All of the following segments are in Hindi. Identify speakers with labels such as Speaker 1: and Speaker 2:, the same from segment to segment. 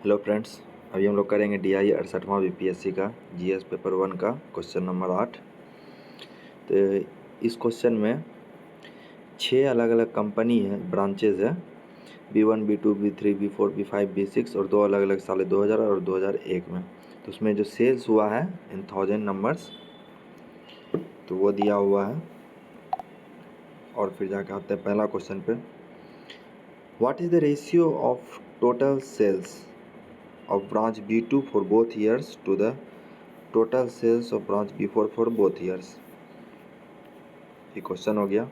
Speaker 1: हेलो फ्रेंड्स, अभी हम लोग करेंगे DI 68वां BPSC का GS पेपर 1 का क्वेश्चन नंबर 8। तो इस क्वेश्चन में 6 अलग अलग कंपनी है, ब्रांचेज है, B1 B2 B3 B4 B5 B6 और 2 अलग अलग साल 2000 और 2001 में। तो उसमें जो सेल्स हुआ है इन 1000 नंबर्स, तो वो दिया हुआ है। और फिर जाके आते हैं पहला क्वेश्चन पे। What is the ratio of total sales of branch B2 for both years to the total sales of branch B4 for both years। ये क्वेश्चन हो गया।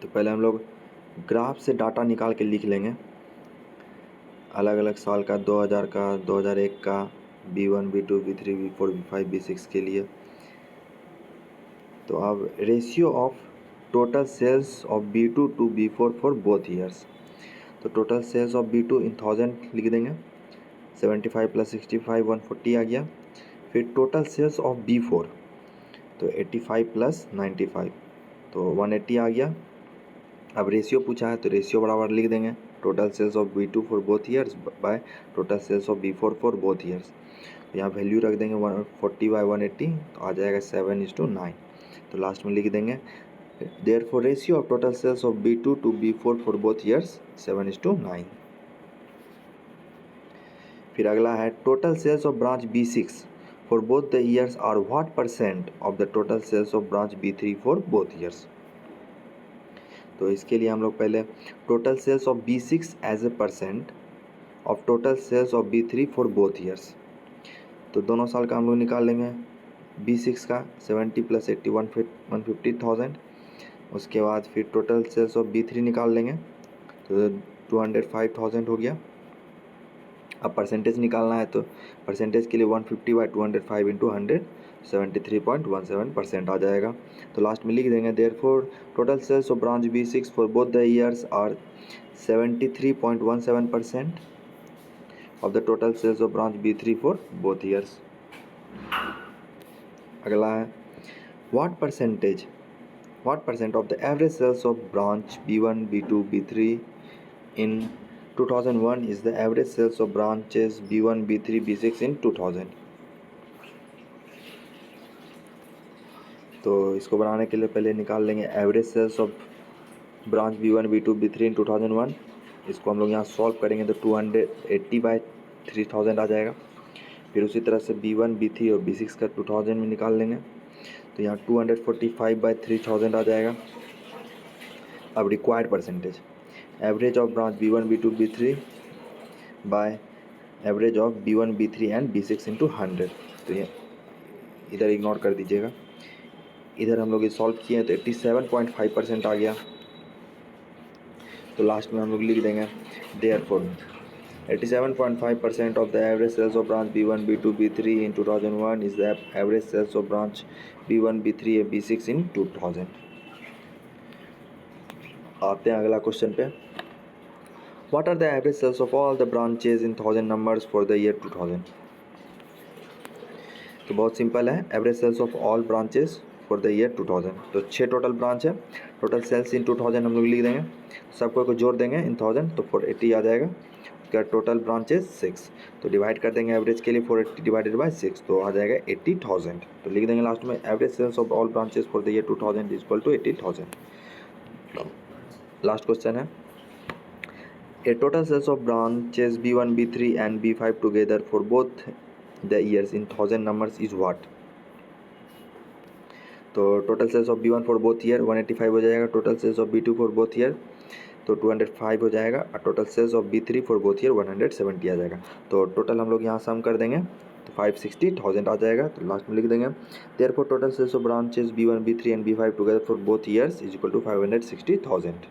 Speaker 1: तो पहले हम लोग ग्राफ से डाटा निकाल के लिख लेंगे, अलग अलग साल का, 2000 का, 2001 का, B1 B2 B3 B4 B5 B6 के लिए। तो अब ratio of total sales of B2 to B4 for both years. तो total sales of B2 in 1000 लिख देंगे, 75 प्लस 65 140 आ गया। फिर टोटल सेल्स ऑफ B4, तो 85 प्लस 95 तो 180 आ गया। अब रेशियो पूछा है तो रेशियो बराबर लिख देंगे, total sales of B2 for both years by total sales of B4 for both years. तो यहाँ वैल्यू रख देंगे 140 बाय 180, तो आ जाएगा 7:9। तो लास्ट में लिख देंगे therefore ratio of total sales of B2 to B4 for both years 7:9। फिर अगला है total sales of branch B6 for both the years are what percent of the total sales of branch B3 for both years। तो इसके लिए हम लोग पहले total sales of B6 as a percent of total sales of B3 for both years. तो दोनों साल का हम लोग निकाल लेंगे। B6 का 70 प्लस 80 150,000। उसके बाद फिर टोटल सेल्स ऑफ B3 निकाल लेंगे, तो 205,000 हो गया। अब परसेंटेज निकालना है, तो परसेंटेज के लिए 150 बाई 205 इंटू 100 73.17% आ जाएगा। तो लास्ट में लिख देंगे therefore total sales of branch B6 for both the years are 73.17% of the total sales of branch B3 for both years. अगला है what percent of the average sales of branch B1 B2 B3 in 2001 is the average sales of branches B1 B3 B6 in 2000। तो इसको बनाने के लिए पहले निकाल लेंगे average sales of branch B1 B2 B3 in 2001। इसको हम लोग यहाँ सॉल्व करेंगे तो 280 बाई 3000 आ जाएगा। फिर उसी तरह से B1 B3 और B6 का 2000 में निकाल लेंगे, तो यहाँ 245 बाई 3000 आ जाएगा। अब required percentage average of branch B1 B2 B3 by average of B1 B3 and B6 into 100। तो ये इधर इग्नोर कर दीजिएगा, इधर हम लोग ये सॉल्व किए हैं तो 87.5% आ गया। तो लास्ट में हम लोग लिख देंगे therefore 87.5% of the average sales of branch B1 B2 B3 in 2001 is the average sales of branch B1 B3 and B6 in 2000। आते हैं अगला क्वेश्चन पे। What are the average sales of all the branches in 1000 numbers for the year 2000? तो बहुत सिंपल है, average sales of all branches for the year 2000। तो 6 टोटल ब्रांच है, टोटल सेल्स इन 2000 हम लोग लिख देंगे, सबको को जोड़ देंगे इन 1000 तो 480 आ जाएगा। उसका टोटल ब्रांचेस 6, तो डिवाइड कर देंगे एवरेज के लिए 480 डिवाइडेड बाय 6, तो आ जाएगा 80,000। तो लिख देंगे लास्ट में average sales of all branches for the year 2000 is equal to 80,000। Last question है A total sales of branches B1 B3 and B5 together for both the years in 1000 numbers is what? तो total sales of B1 for both year 185 हो जाएगा, total sales of B2 for both year तो 205 हो जाएगा, और total sales of B3 for both year 170 आ जाएगा। तो टोटल हम लोग यहाँ सम कर देंगे तो 560,000 आ जाएगा। तो लास्ट में लिख देंगे therefore total sales of branches B1 B3 एंड B5 together for both years is equal to 560,000।